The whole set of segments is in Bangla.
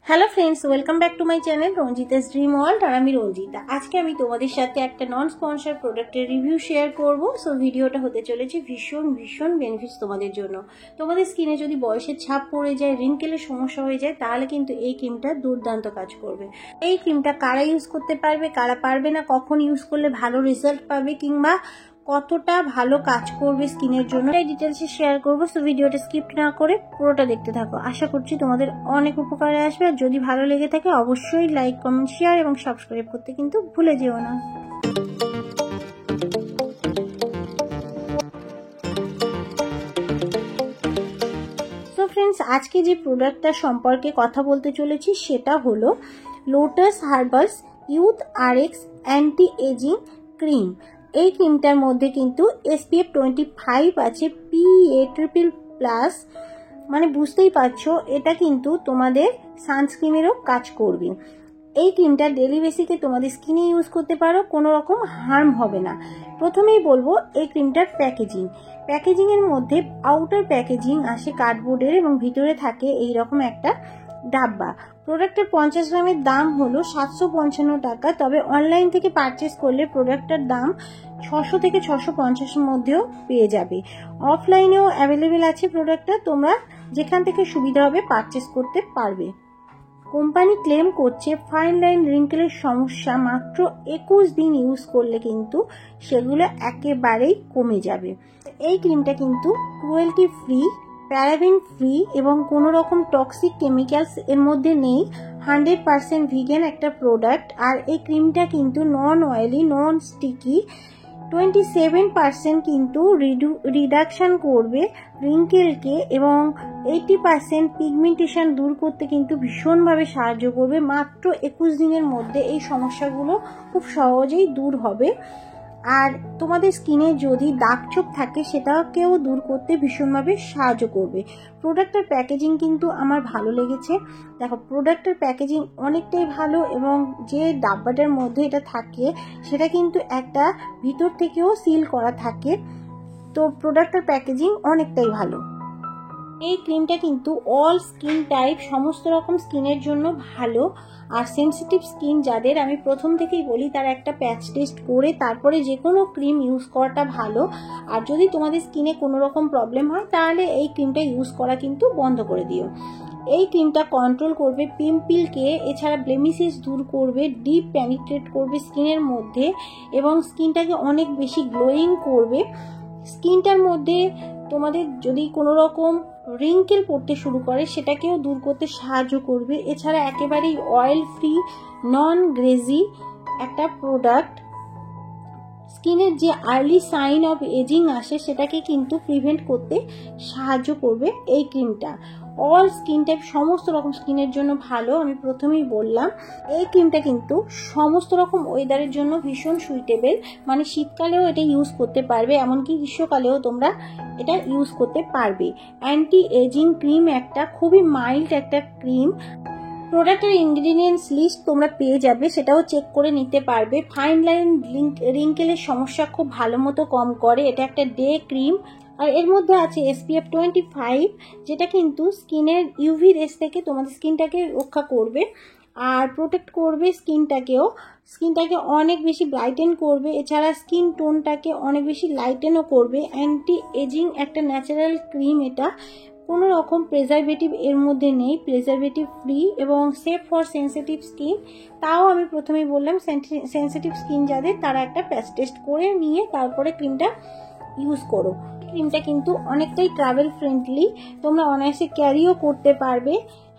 Hello friends, welcome back to my channel Ranjita's dream world. আর আমি রঞ্জিতা। আজকে আমি তোমাদের সাথে একটা নন স্পন্সর প্রোডাক্টের রিভিউ শেয়ার করব। সো ভিডিওটা হতে চলেছে ভীষণ বেনিফিটস তোমাদের জন্য। তোমাদের স্কিনে যদি বয়সের ছাপ পড়ে যায়, রিঙ্কেলের সমস্যা হয়ে যায়, তাহলে কিন্তু এই ক্রিমটা দুর্দান্ত কাজ করবে। এই ক্রিমটা কারা ইউজ করতে পারবে, কারা পারবে না, কখন ইউজ করলে ভালো রেজাল্ট পাবে, কিংবা কতটা ভালো কাজ করবে স্কিনের জন্য, এই ডিটেলসে শেয়ার করবো। সো ভিডিওটা স্কিপ না করে পুরোটা দেখতে থাকো। আশা করছি তোমাদের অনেক উপকারে আসবে। আর যদি ভালো লেগে থাকে অবশ্যই লাইক, কমেন্ট, শেয়ার এবং সাবস্ক্রাইব করতে কিন্তু ভুলে যেও না। সো ফ্রেন্ডস, আজকে যে প্রোডাক্টটা সম্পর্কে কথা বলতে চলেছি সেটা হলো Lotus Herbals Youth RX anti ageing cream. এই ক্রিমটার মধ্যে কিন্তু SPF 25 আছে, PA+++, মানে বুঝতেই পারছো এটা কিন্তু তোমাদের সানস্ক্রিনেরও কাজ করবে। এই ক্রিমটা ডেলি বেসিকে তোমাদের স্কিনে ইউজ করতে পারো, কোনো রকম হার্ম হবে না। প্রথমেই বলবো এই ক্রিমটার প্যাকেজিং এর মধ্যে আউটার প্যাকেজিং আসে কার্ডবোর্ডের এবং ভিতরে থাকে এইরকম একটা ডাব্বা। প্রোডাক্টের 50 গ্রামের দাম হলো 755 টাকা। তবে অনলাইন থেকে পারচেস করলে প্রোডাক্টটার দাম 600 থেকে 650-এর মধ্যেও পেয়ে যাবে। অফলাইনেও অ্যাভেলেবেল আছে প্রোডাক্টটা, তোমরা যেখান থেকে সুবিধা হবে পারচেস করতে পারবে। কোম্পানি ক্লেম করছে ফাইন লাইন রিঙ্কেলের সমস্যা মাত্র 21 দিন ইউজ করলে কিন্তু সেগুলো একেবারেই কমে যাবে। এই ক্রিমটা কিন্তু ক্রুয়েলটি ফ্রি, প্যারাবেন ফ্রি এবং কোনো রকম টক্সিক কেমিক্যালস এর মধ্যে নেই। 100% ভিগান একটা প্রোডাক্ট। আর এই ক্রিমটা কিন্তু নন অয়েলি, নন স্টিকি, 27% কিন্তু রিডাকশন করবে রিঙ্কেলকে এবং 80% পিগমেন্টেশন দূর করতে কিন্তু ভীষণভাবে সাহায্য করবে। মাত্র 21 দিনের মধ্যে এই সমস্যাগুলো খুব সহজেই দূর হবে। আর তোমাদের স্কিনে যদি দাগছোপ থাকে সেটাকেও দূর করতে ভীষণভাবে সাহায্য করবে। প্রোডাক্টের প্যাকেজিং কিন্তু আমার ভালো লেগেছে। দেখো, প্রোডাক্টের প্যাকেজিং অনেকটাই ভালো এবং যে ডাব্বাটার মধ্যে এটা থাকে সেটা কিন্তু একটা ভিতর থেকেও সিল করা থাকে। তো প্রোডাক্টের প্যাকেজিং অনেকটাই ভালো। এই ক্রিমটা কিন্তু অল স্কিন টাইপ, সমস্ত রকম স্কিনের জন্য ভালো। আর সেন্সিটিভ স্কিন যাদের, আমি প্রথম থেকেই বলি তারা একটা প্যাচ টেস্ট করে তারপরে যে কোনো ক্রিম ইউজ করাটা ভালো। আর যদি তোমাদের স্কিনে কোনো রকম প্রবলেম হয় তাহলে এই ক্রিমটা ইউজ করা কিন্তু বন্ধ করে দিও। এই ক্রিমটা কন্ট্রোল করবে পিম্পলকে, এছাড়া ব্লেমিসেস দূর করবে, ডিপ পেনিট্রেট করবে স্কিনের মধ্যে এবং স্কিনটাকে অনেক বেশি গ্লোয়িং করবে। স্কিনটার মধ্যে তোমাদের যদি কোনো রকম রিঙ্কেল পড়তে শুরু করে সেটাকেও দূর করতে সাহায্য করবে। এছাড়া একেবারেই অয়েল ফ্রি, নন গ্রেজি একটা প্রোডাক্ট। স্কিনের যে আর্লি সাইন অফ এজিং আসে সেটাকে কিন্তু প্রিভেন্ট করতে সাহায্য করবে এই ক্রিমটা। অল স্কিন টাইপ, সমস্ত রকম স্কিনের জন্য ভালো। আমি প্রথমেই বললাম এই ক্রিমটা কিন্তু সমস্ত রকম ওয়েদারের জন্য ভীষণ সুইটেবল। মানে শীতকালেও এটা ইউজ করতে পারবে, এমনকি গ্রীষ্মকালেও তোমরা এটা ইউজ করতে পারবে। অ্যান্টি এজিং ক্রিম একটা, খুবই মাইল্ড একটা ক্রিম। প্রোডাক্টের ইনগ্রিডিয়েন্টস লিস্ট তোমরা পেয়ে যাবে, সেটাও চেক করে নিতে পারবে। ফাইন লাইন রিঙ্কেলের সমস্যা খুব ভালো মতো কম করে। এটা একটা ডে ক্রিম। আর এর মধ্যে আছে SPF 25, যেটা কিন্তু স্কিনের UV রেস থেকে তোমাদের স্কিনটাকে রক্ষা করবে আর প্রোটেক্ট করবে স্কিনটাকে অনেক বেশি ব্রাইটেন করবে। এছাড়া স্কিন টোনটাকে অনেক বেশি লাইটেনও করবে। অ্যান্টি এজিং একটা ন্যাচারাল ক্রিম। এটা কোনো রকম প্রেজারভেটিভ এর মধ্যে নেই, প্রেজারভেটিভ ফ্রি এবং সেফ ফর সেন্সিটিভ স্কিন। তাও আমি প্রথমেই বললাম সেন্সিটিভ স্কিন যাদের, তারা একটা প্যাচ টেস্ট করে নিয়ে তারপরে ক্রিমটা ইউজ করো। ক্রিমটা কিন্তু অনেকটাই ট্রাভেল ফ্রেন্ডলি, তোমরা অনায়াসে ক্যারিও করতে পারবে।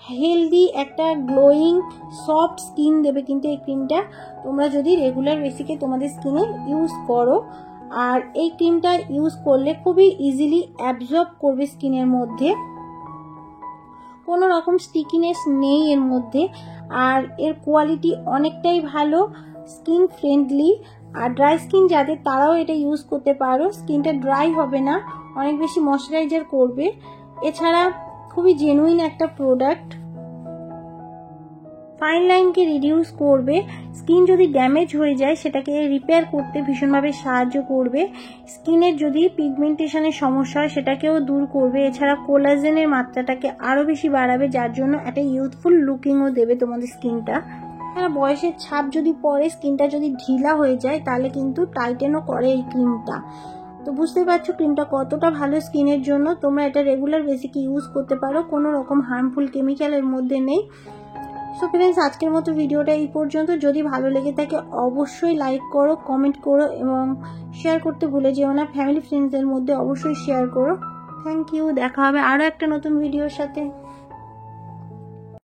হেলদি একটা গ্লোয়িং সফট স্কিন দেবে কিন্তু এই ক্রিমটা, তোমরা যদি রেগুলার বেসিকে তোমাদের স্কিনে ইউজ করো। আর এই ক্রিমটা ইউজ করলে খুবই ইজিলি অ্যাবজর্ব করবে স্কিনের মধ্যে, কোনো রকম স্টিকিনেস নেই এর মধ্যে। আর এর কোয়ালিটি অনেকটাই ভালো, স্কিন ফ্রেন্ডলি। আর ড্রাই স্কিন যাদের, তারাও এটা ইউজ করতে পারো। স্কিনটা ড্রাই হবে না, অনেক বেশি ময়শ্চারাইজার করবে। এছাড়া খুবই জেনুইন একটা প্রোডাক্ট। ফাইন লাইনকে রিডিউস করবে, স্কিন যদি ড্যামেজ হয়ে যায় সেটাকে রিপেয়ার করতে ভীষণভাবে সাহায্য করবে, স্কিনের যদি পিগমেন্টেশনের সমস্যা হয় সেটাকেও দূর করবে, এছাড়া কোলাজেনের মাত্রাটাকে আরও বেশি বাড়াবে, যার জন্য একটা ইউথফুল লুকিংও দেবে তোমাদের স্কিনটা। আর বয়সের ছাপ যদি পড়ে, স্কিনটা যদি ঢিলা হয়ে যায় তাহলে কিন্তু টাইটেনও করে এই ক্রিমটা। তো বুঝতেই পারছো ক্রিমটা কতটা ভালো স্কিনের জন্য। তোমরা এটা রেগুলার বেসিকে ইউজ করতে পারো, কোনো রকম হার্মফুল কেমিক্যালের মধ্যে নেই। সো ফ্রেন্ডস, আজকের মতো ভিডিওটা এই পর্যন্ত। যদি ভালো লেগে থাকে অবশ্যই লাইক করো, কমেন্ট করো এবং শেয়ার করতে ভুলে যেও না। ফ্যামিলি ফ্রেন্ডসদের মধ্যে অবশ্যই শেয়ার করো। Thank you. দেখা হবে আরও একটা নতুন ভিডিওর সাথে।